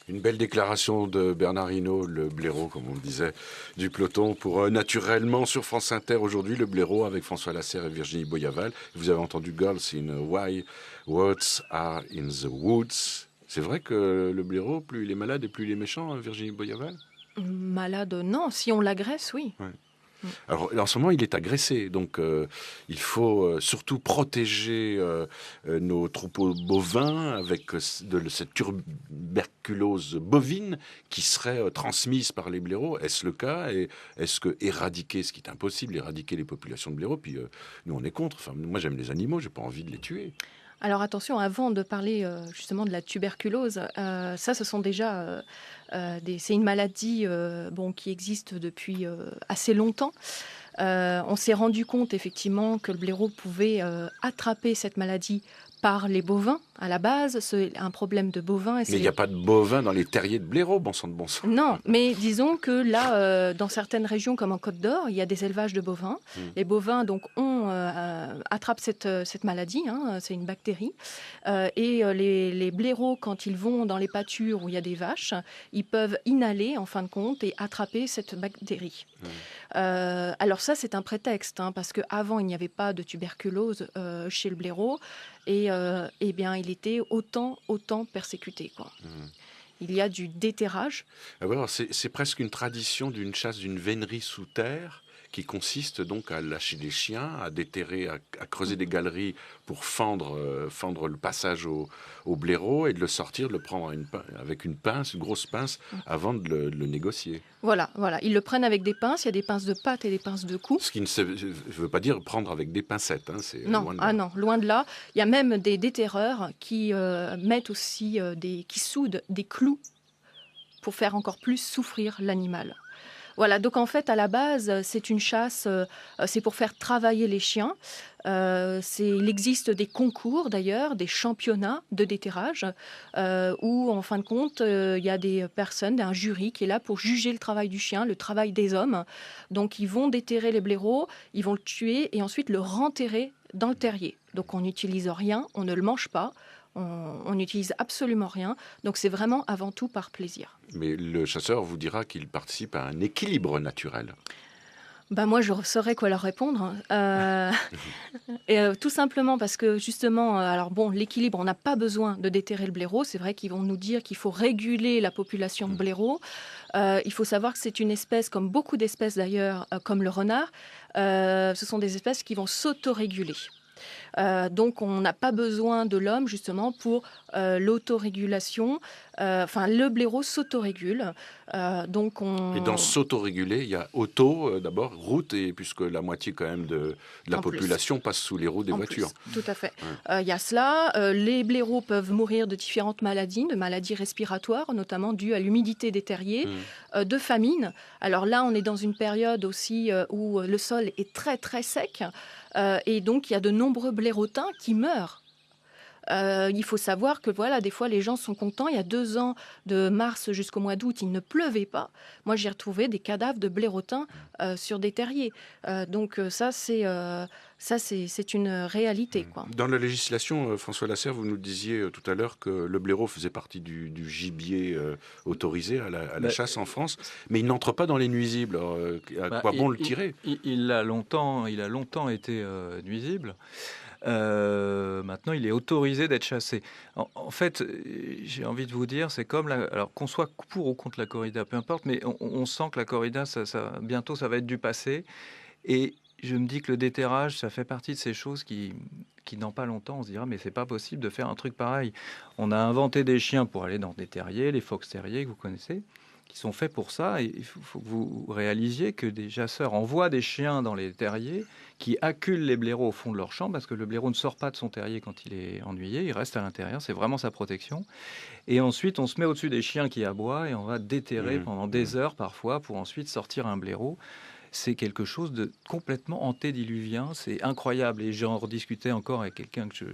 Une belle déclaration de Bernard Hinault, le blaireau, comme on le disait, du peloton, pour Naturellement sur France Inter aujourd'hui, le blaireau avec François Lasserre et Virginie Boyaval. Vous avez entendu Girls in Why Words Are in the Woods. C'est vrai que le blaireau, plus il est malade et plus il est méchant, Virginie Boyaval? Malade, non. Si on l'agresse, oui. Ouais. Alors, en ce moment, il est agressé, donc il faut surtout protéger nos troupeaux bovins avec cette tuberculose bovine qui serait transmise par les blaireaux. Est-ce le cas? Et est-ce que éradiquer, ce qui est impossible, éradiquer les populations de blaireaux, puis nous on est contre. Enfin, moi j'aime les animaux, j'ai pas envie de les tuer. Alors attention, avant de parler justement de la tuberculose, ce sont déjà c'est une maladie qui existe depuis assez longtemps. On s'est rendu compte effectivement que le blaireau pouvait attraper cette maladie par les bovins à la base. C'est un problème de bovins. Mais il n'y a pas de bovins dans les terriers de blaireau, bon sang de bon sang. Non, mais disons que là, dans certaines régions comme en Côte d'Or, il y a des élevages de bovins. Les bovins donc attrapent cette maladie, c'est une bactérie. Et les blaireaux, quand ils vont dans les pâtures où il y a des vaches, ils peuvent inhaler en fin de compte et attraper cette bactérie. Alors ça, c'est un prétexte, parce qu'avant, il n'y avait pas de tuberculose chez le blaireau. Et eh bien, il était autant persécuté, quoi. Il y a du déterrage. Alors, c'est presque une tradition d'une chasse, d'une vénerie sous terre, qui consiste donc à lâcher des chiens, à déterrer, à creuser des galeries pour fendre le passage au blaireau et de le sortir, de le prendre avec une pince, une grosse pince, avant de le négocier. Voilà. Ils le prennent avec des pinces. Il y a des pinces de pattes et des pinces de cou. Ce qui ne veut pas dire prendre avec des pincettes. Non, loin de là. Il y a même des déterreurs qui mettent aussi qui soudent des clous pour faire encore plus souffrir l'animal. Voilà, donc en fait, à la base, c'est une chasse, c'est pour faire travailler les chiens. Il existe des concours, d'ailleurs, des championnats de déterrage, où, en fin de compte, il y a des personnes, un jury qui est là pour juger le travail du chien, le travail des hommes. Donc, ils vont déterrer les blaireaux, ils vont le tuer et ensuite le renterrer dans le terrier. Donc, on n'utilise rien, on ne le mange pas. On n'utilise absolument rien. Donc c'est vraiment avant tout par plaisir. Mais le chasseur vous dira qu'il participe à un équilibre naturel. Ben moi, je saurais quoi leur répondre. Tout simplement parce que justement, alors bon, l'équilibre, on n'a pas besoin de déterrer le blaireau. C'est vrai qu'ils vont nous dire qu'il faut réguler la population de blaireaux. Il faut savoir que c'est une espèce, comme beaucoup d'espèces d'ailleurs, comme le renard, ce sont des espèces qui vont s'autoréguler. Donc on n'a pas besoin de l'homme justement pour l'autorégulation. Le blaireau s'autorégule. Et dans s'autoréguler, il y a auto d'abord, route, et puisque la moitié quand même de la population passe sous les roues des voitures. Tout à fait. Il y a cela. Les blaireaux peuvent mourir de différentes maladies, de maladies respiratoires, notamment dues à l'humidité des terriers, de famine. Alors là, on est dans une période aussi où le sol est très très sec. Et donc, il y a de nombreux blairotins qui meurent. Il faut savoir que voilà, des fois, les gens sont contents. Il y a 2 ans, de mars jusqu'au mois d'août, il ne pleuvait pas. Moi, j'ai retrouvé des cadavres de blairotins sur des terriers. Donc, ça, c'est une réalité, quoi. Dans la législation, François Lasserre, vous nous disiez tout à l'heure que le blaireau faisait partie du gibier autorisé à la chasse en France, mais il n'entre pas dans les nuisibles. Alors, à quoi bon le tirer ? Il a longtemps été nuisible. Maintenant, il est autorisé d'être chassé. En fait, j'ai envie de vous dire, c'est comme alors qu'on soit pour ou contre la corrida, peu importe, mais on sent que la corrida, bientôt, ça va être du passé. Et je me dis que le déterrage, ça fait partie de ces choses qui dans pas longtemps, on se dira, mais c'est pas possible de faire un truc pareil. On a inventé des chiens pour aller dans des terriers, les fox terriers que vous connaissez, qui sont faits pour ça. Et il faut que vous réalisiez que des chasseurs envoient des chiens dans les terriers qui acculent les blaireaux au fond de leur champ, parce que le blaireau ne sort pas de son terrier quand il est ennuyé, il reste à l'intérieur, c'est vraiment sa protection. Et ensuite, on se met au-dessus des chiens qui aboient et on va déterrer pendant des heures parfois pour ensuite sortir un blaireau. C'est quelque chose de complètement antédiluvien, c'est incroyable. Et j'en rediscutais encore avec quelqu'un que je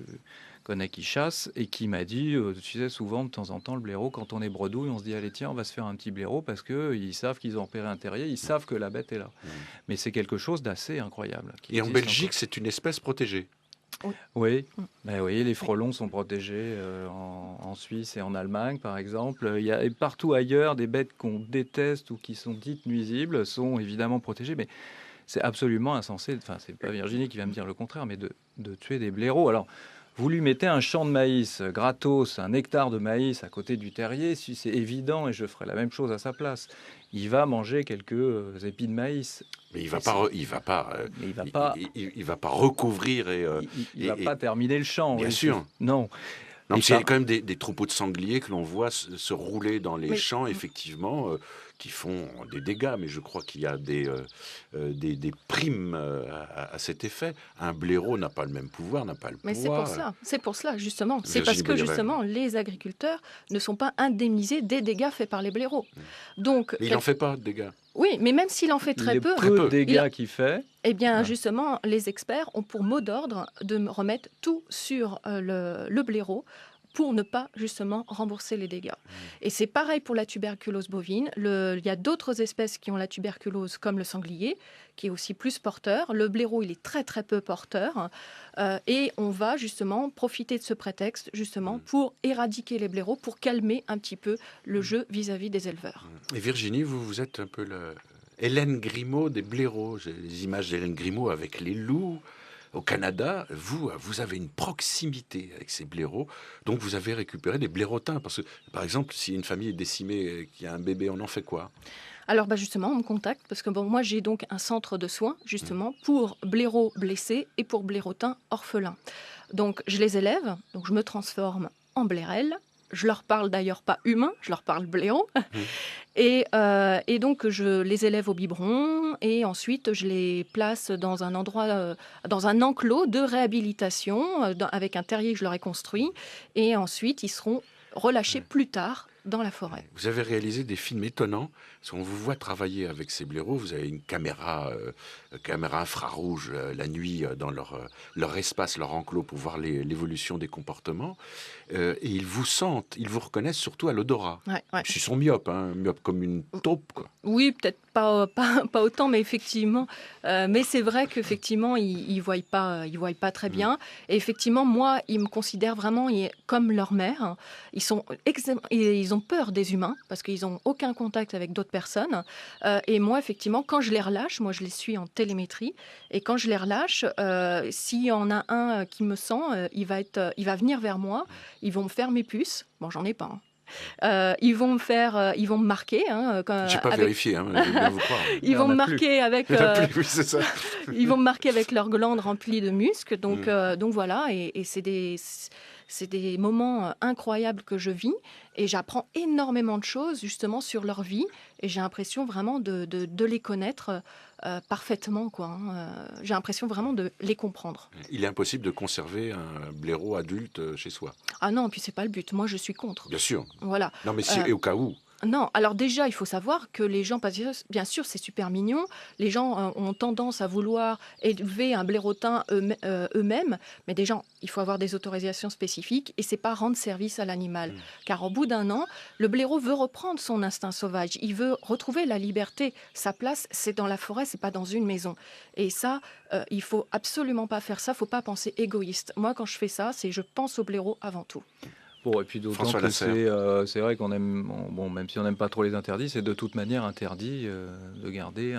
connais qui chasse et qui m'a dit, tu sais, souvent de temps en temps le blaireau, quand on est bredouille, on se dit allez tiens, on va se faire un petit blaireau parce qu'ils savent qu'ils ont repéré un terrier, ils savent que la bête est là. Mais c'est quelque chose d'assez incroyable. Et en Belgique, c'est une espèce protégée. Oui, les frelons sont protégés en Suisse et en Allemagne, par exemple. Il y a partout ailleurs des bêtes qu'on déteste ou qui sont dites nuisibles sont évidemment protégées, mais c'est absolument insensé. Enfin, c'est pas Virginie qui va me dire le contraire, mais de tuer des blaireaux. Alors, vous lui mettez un champ de maïs gratos, un hectare de maïs à côté du terrier, si c'est évident, et je ferai la même chose à sa place. Il va manger quelques épis de maïs. Mais il va pas recouvrir et il va pas terminer le champ. Bien sûr. Non. Non, il y a quand même des troupeaux de sangliers que l'on voit se rouler dans les champs, effectivement, qui font des dégâts. Mais je crois qu'il y a des primes à cet effet. Un blaireau n'a pas le même pouvoir, n'a pas le pouvoir. Mais c'est pour cela, justement. C'est parce que, justement, les agriculteurs ne sont pas indemnisés des dégâts faits par les blaireaux. Donc, mais il n'en fait pas de dégâts. Oui, mais même s'il en fait très peu de dégâts qu'il fait. Eh bien, justement, les experts ont pour mot d'ordre de remettre tout sur le blaireau pour ne pas, justement, rembourser les dégâts. Et c'est pareil pour la tuberculose bovine. Il y a d'autres espèces qui ont la tuberculose, comme le sanglier, qui est aussi plus porteur. Le blaireau, il est très, très peu porteur. Et on va, justement, profiter de ce prétexte, justement, pour éradiquer les blaireaux, pour calmer un petit peu le jeu vis-à-vis des éleveurs. Et Virginie, vous êtes un peu Hélène Grimaud des blaireaux. J'ai les images d'Hélène Grimaud avec les loups. Au Canada, vous avez une proximité avec ces blaireaux, donc vous avez récupéré des blairotins. Parce que, par exemple, si une famille est décimée, qu'il y a un bébé, on en fait quoi ? Alors justement, on me contacte parce que moi j'ai donc un centre de soins justement pour blaireaux blessés et pour blairotins orphelins. Donc je les élève, donc je me transforme en blairelle. Je leur parle d'ailleurs pas humain, je leur parle blaireau. Et donc je les élève au biberon et ensuite je les place dans un endroit, dans un enclos de réhabilitation avec un terrier que je leur ai construit. Et ensuite ils seront relâchés plus tard dans la forêt. Vous avez réalisé des films étonnants, parce qu'on vous voit travailler avec ces blaireaux, vous avez une caméra infrarouge la nuit dans leur espace, leur enclos, pour voir l'évolution des comportements, et ils vous sentent, ils vous reconnaissent surtout à l'odorat. Ouais. Ils sont myopes, myopes comme une taupe, quoi. Oui, peut-être pas autant, mais effectivement. Mais c'est vrai qu'effectivement, ils voient pas très bien. Et effectivement, moi, ils me considèrent vraiment comme leur mère. Ils ont peur des humains parce qu'ils n'ont aucun contact avec d'autres personnes. Et moi, effectivement, quand je les relâche, moi, je les suis en télémétrie. Et quand je les relâche, s'il y en a un qui me sent, il va venir vers moi. Ils vont me faire mes puces. Bon, j'en ai pas. Ils vont me marquer. J'ai pas vérifié, je vais bien vous croire. Ils vont me marquer avec. Oui, c'est ça. Ils vont me marquer avec leurs glandes remplies de muscles. Donc voilà, et c'est des moments incroyables que je vis, et j'apprends énormément de choses justement sur leur vie, et j'ai l'impression vraiment de les connaître parfaitement, quoi. J'ai l'impression vraiment de les comprendre. Il est impossible de conserver un blaireau adulte chez soi. Ah non, puis c'est pas le but. Moi, je suis contre. Bien sûr. Voilà. Non, mais c'est au cas où. Non, alors déjà, il faut savoir que les gens, parce que bien sûr, c'est super mignon, les gens ont tendance à vouloir élever un blaireautin eux-mêmes, mais déjà, il faut avoir des autorisations spécifiques, et c'est pas rendre service à l'animal. Car au bout d'un an, le blaireau veut reprendre son instinct sauvage, il veut retrouver la liberté. Sa place, c'est dans la forêt, c'est pas dans une maison. Et ça, il faut absolument pas faire ça, faut pas penser égoïste. Moi, quand je fais ça, je pense au blaireau avant tout. Bon, et puis d'autant François que Lasserre. c'est vrai qu'on aime, même si on n'aime pas trop les interdits, c'est de toute manière interdit de garder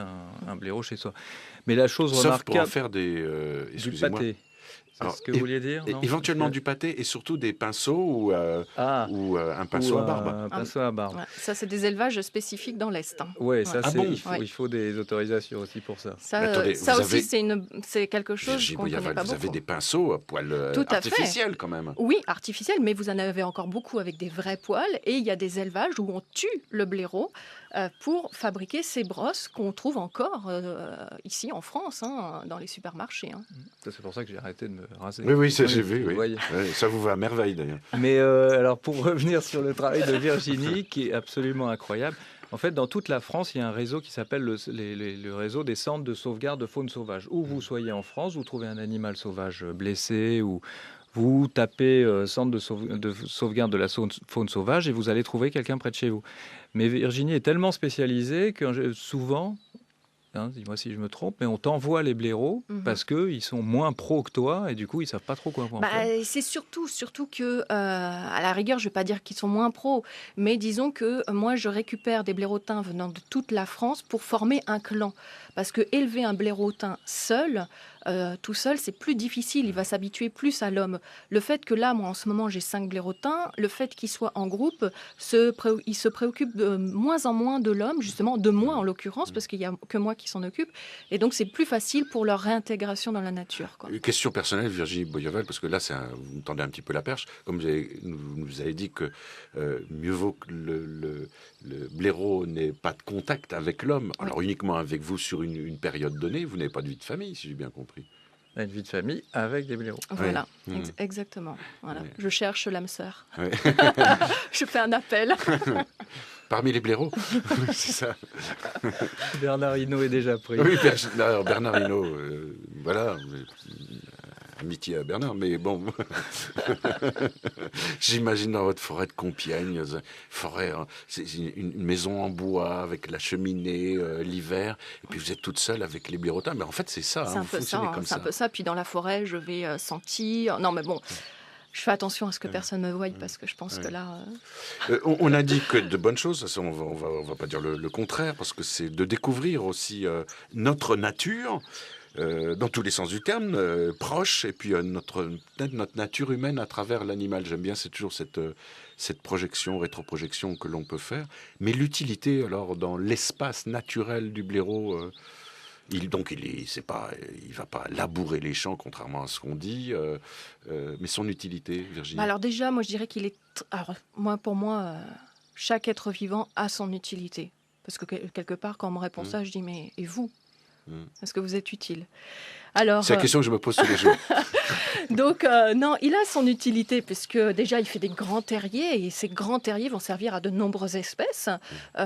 un blaireau chez soi. Mais la chose Sauf remarquable, pour en faire du du pâté. C'est ce que vous vouliez dire, non? Éventuellement du pâté, et surtout des pinceaux ou un pinceau à barbe. Un pinceau à barbe. Ouais, ça, c'est des élevages spécifiques dans l'Est. Oui, ça, Ah c'est, bon il faut des autorisations aussi pour ça. Ça, Mais attendez, ça vous aussi, avez- c'est quelque chose Virginie qu'on ne connaît Boyaval, pas vous beaucoup. avez des pinceaux à poils Tout à fait. artificiels quand même. Oui, artificiels, mais vous en avez encore beaucoup avec des vrais poils. Et il y a des élevages où on tue le blaireau pour fabriquer ces brosses qu'on trouve encore ici en France, dans les supermarchés. Ça, c'est pour ça que j'ai arrêté de me raser. Oui, ça j'ai vu. vous Oui. voyez. Ouais, ça vous va à merveille d'ailleurs. Mais alors, pour revenir sur le travail de Virginie, qui est absolument incroyable, en fait, dans toute la France, il y a un réseau qui s'appelle le réseau des centres de sauvegarde de faune sauvage. Où vous soyez en France, vous trouvez un animal sauvage blessé, ou vous tapez centre de sauvegarde de la faune sauvage, et vous allez trouver quelqu'un près de chez vous. Mais Virginie est tellement spécialisée que souvent... dis-moi si je me trompe, mais on t'envoie les blaireaux parce qu'ils sont moins pros que toi et du coup ils savent pas trop quoi en faire. C'est surtout que, à la rigueur, je ne vais pas dire qu'ils sont moins pros, mais disons que moi je récupère des blaireautins venant de toute la France pour former un clan. Parce que élever un blaireautin tout seul, c'est plus difficile, il va s'habituer plus à l'homme. Le fait que là, moi en ce moment j'ai 5 blaireautins, le fait qu'ils soient en groupe, ils se préoccupent de moins en moins de l'homme, justement de moi en l'occurrence, parce qu'il n'y a que moi qui s'en occupe, et donc c'est plus facile pour leur réintégration dans la nature, quoi. Une question personnelle, Virginie Boyaval, parce que là, vous me tendez un petit peu la perche. Comme vous nous avez dit que mieux vaut que le blaireau n'ait pas de contact avec l'homme, alors uniquement avec vous sur une période donnée, vous n'avez pas de vie de famille, si j'ai bien compris. Une vie de famille avec des blaireaux. Voilà, Ouais. exactement. Voilà. Ouais. Je cherche l'âme sœur. Ouais. Je fais un appel. Parmi les blaireaux, c'est ça. Bernard Hinault est déjà pris. Oui, Bernard Hinault, voilà. Amitié à Bernard, mais bon, j'imagine dans votre forêt de Compiègne, c'est une maison en bois avec la cheminée l'hiver, et puis vous êtes toute seule avec les blaireautins. Mais en fait, c'est ça, C'est un vous peu ça. fonctionnez comme C'est un ça. peu ça. Puis dans la forêt, je vais sentir. Non, mais bon. Je fais attention à ce que personne me voie parce que je pense que là... On a dit que de bonnes choses, ça, on va pas dire le contraire, parce que c'est de découvrir aussi notre nature, dans tous les sens du terme, proche, et puis peut-être notre nature humaine à travers l'animal. J'aime bien, c'est toujours cette projection, rétroprojection que l'on peut faire. Mais l'utilité, alors, dans l'espace naturel du blaireau... il va pas labourer les champs, contrairement à ce qu'on dit, mais son utilité, Virginie. Alors déjà, moi je dirais qu'il est... Pour moi, chaque être vivant a son utilité. Parce que quelque part, quand on me répond ça, je dis, mais et vous ? Est-ce que vous êtes utile ? Alors, C'est la question que je me pose tous les jours. donc, non, il a son utilité puisque déjà, il fait des grands terriers et ces grands terriers vont servir à de nombreuses espèces,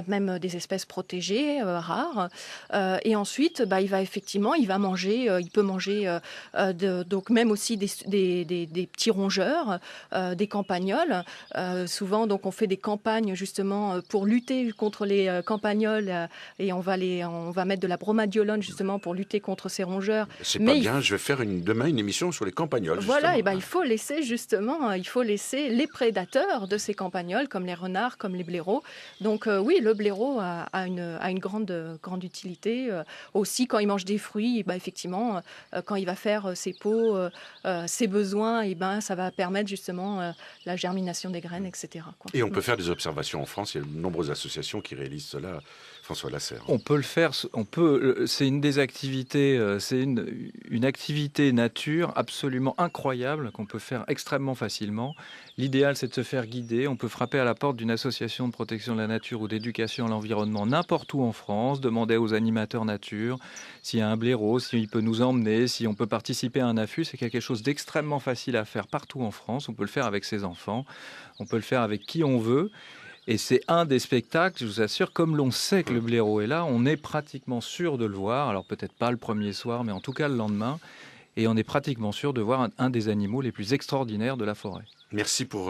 même des espèces protégées, rares. Et ensuite, bah, il va manger, il peut manger donc même aussi des petits rongeurs, des campagnols. Souvent, donc, on fait des campagnes justement pour lutter contre les campagnols et on va mettre de la bromadiolone justement pour lutter contre ces rongeurs. C'est Mais pas bien, je vais faire demain une émission sur les campagnols. voilà, justement. et ben il faut laisser les prédateurs de ces campagnols, comme les renards, comme les blaireaux. Donc oui, le blaireau a une grande utilité. Aussi, quand il mange des fruits, bah, effectivement, quand il va faire ses pots, ses besoins, et ben ça va permettre justement la germination des graines, etc., quoi. Et on peut faire des observations en France, il y a de nombreuses associations qui réalisent cela. François Lasserre. On peut le faire, c'est une des activités, c'est une activité nature absolument incroyable qu'on peut faire extrêmement facilement. L'idéal, c'est de se faire guider. On peut frapper à la porte d'une association de protection de la nature ou d'éducation à l'environnement n'importe où en France, demander aux animateurs nature s'il y a un blaireau, s'il peut nous emmener, si on peut participer à un affût. C'est quelque chose d'extrêmement facile à faire partout en France. On peut le faire avec ses enfants, on peut le faire avec qui on veut. Et c'est un des spectacles, je vous assure, comme l'on sait que le blaireau est là, on est pratiquement sûr de le voir. Alors peut-être pas le premier soir, mais en tout cas le lendemain. Et on est pratiquement sûr de voir un des animaux les plus extraordinaires de la forêt. Merci pour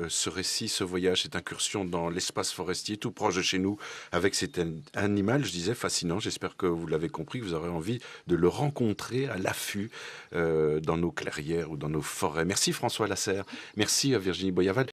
ce récit, ce voyage, cette incursion dans l'espace forestier, tout proche de chez nous, avec cet animal, je disais, fascinant. J'espère que vous l'avez compris, que vous aurez envie de le rencontrer à l'affût dans nos clairières ou dans nos forêts. Merci François Lasserre, merci à Virginie Boyaval.